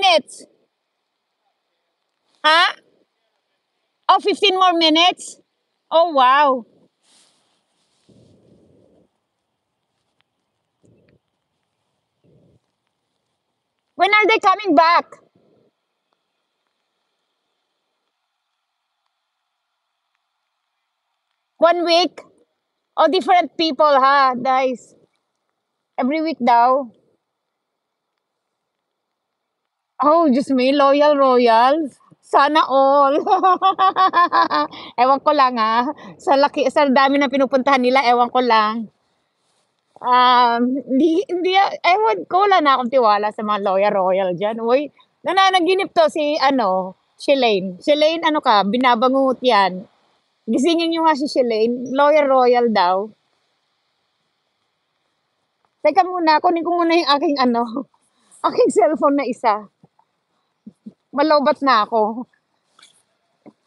minutes? Ha? Oh, 15 more minutes? Oh, wow. When are they coming back? 1 week? Oh, different people, ha, guys. Every week daw. Oh, just me, loyal royals. Sana all. Ewan ko lang ah. Sa dami na pinupuntahan nila, ewan ko lang. Hindi, ewan ko, wala na akong tiwala sa mga loyal royal dyan. Uy, nananaginip to si, Shalane. Shalane, ano ka, binabangungot yan. Gisingin nyo nga si Shalane, loyal royal daw. Teka muna, kunin ko muna yung aking, aking cellphone na isa. Malobat na ako.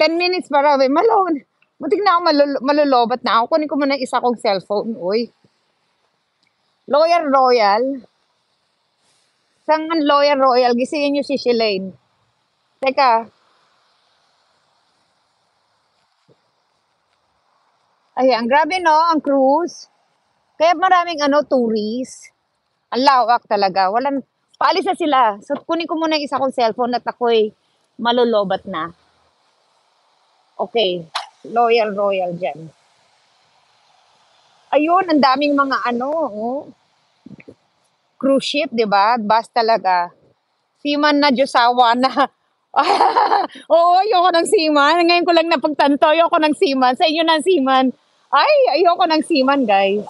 10 minutes pa raw eh. Muntik na ako malulobat na ako. Kunin ko muna yung isa kong cellphone. Uy. Loyal Royal. Saan ang Loyal Royal? Gisingin nyo si Shalane. Teka. Ayan, grabe no, ang cruise. Kaya maraming tourist. Ang lawak talaga. Paalis na sila. So, kunin ko muna yung isa kong cellphone at ako'y malulobat na. Okay. Loyal Royal dyan. Ayun, ang daming mga oh. Cruise ship, di ba? Bus talaga. Seaman na Diyosawa na. Oo, ayoko ng seaman. Ngayon ko lang napagtanto, ayoko ng seaman. Sa inyo ng seaman. Ay, ayoko ng seaman, guys.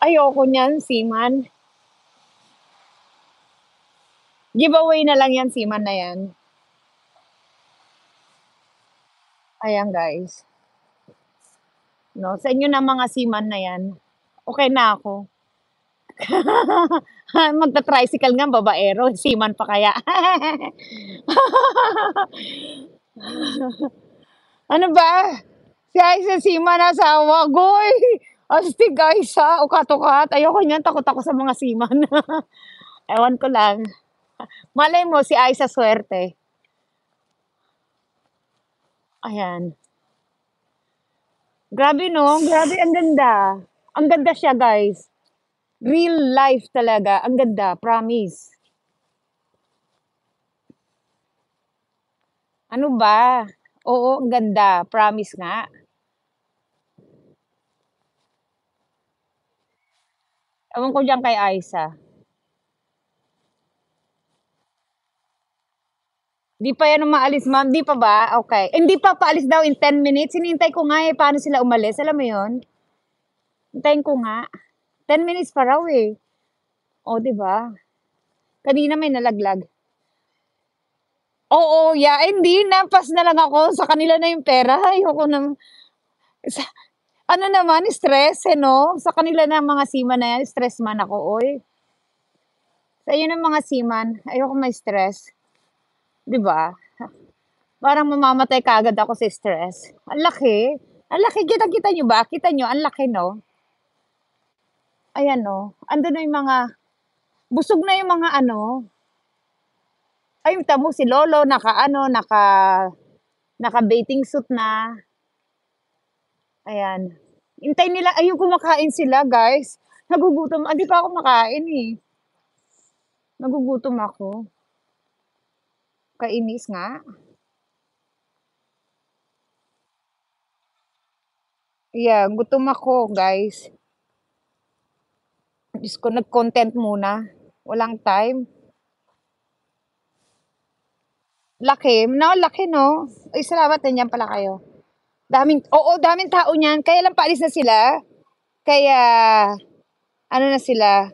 Ayoko niyan, seaman. Giveaway na lang yan, seaman na yan. Ayan, guys. No, sa inyo na mga seaman na yan. Okay na ako. Magta-tricycle nga, babaero. Seaman pa kaya. Ano ba? Si Aiza Seaman asawa. Goy! Astig Aiza. Ukat-ukat. Ayoko niyan. Takot ako sa mga seaman. Ewan ko lang. Malay mo, si Aiza swerte. Ayan. Grabe no? Grabe, ang ganda. Ang ganda siya, guys. Real life talaga. Ang ganda. Promise. Ano ba? Oo, ang ganda. Promise nga. Ewan ko dyan kay Aiza. Di pa yan umaalis, ma'am? Di pa ba? Okay. Hindi pa paalis daw in 10 minutes. Hinihintay ko nga eh, paano sila umalis. Alam mo yon? Hintayin ko nga. 10 minutes pa raw eh. O, di ba? Kanina may nalaglag. Oo, yeah. Hindi, napas na lang ako. Sa kanila na yung pera. Ayoko na. Sa, ano naman, stress, no? Sa kanila na mga seaman na yan, stress man ako, oy. Sa iyo ng mga seaman, ayoko may stress. Di ba? Parang mamamatay kagad ako sa stress. Ang laki. Ang laki. Kita-kita nyo ba? Kita nyo, ang laki, no? Ayan, no? Ando na yung mga, busog na yung mga ay, tamo si Lolo, naka-bathing suit na. Ayan. Hintay nila, ayun kumakain sila, guys. Nagugutom. Hindi pa ako makain eh. Nagugutom ako. Kainis nga. Yeah, gutom ako, guys. Diyos ko, nag-content muna. Walang time. Laki. No, laki, no? Ay, salamat din yan pala kayo. Daming tao niyan. Kaya lang paalis na sila. Kaya, ano na sila,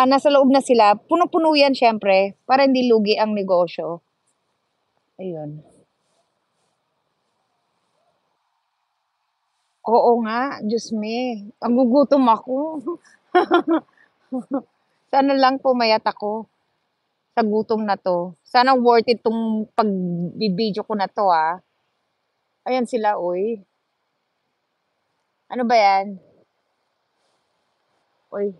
nasa loob na sila. Puno-puno yan, syempre, para hindi lugi ang negosyo. Ayun. Oo nga, Diyos me. Ang gugutom ako. Sana lang pumayat ako sa gutom na to. Sana worth it tong pagbibideo ko na to, ah. Ayan sila, uy. Ano ba yan? Uy.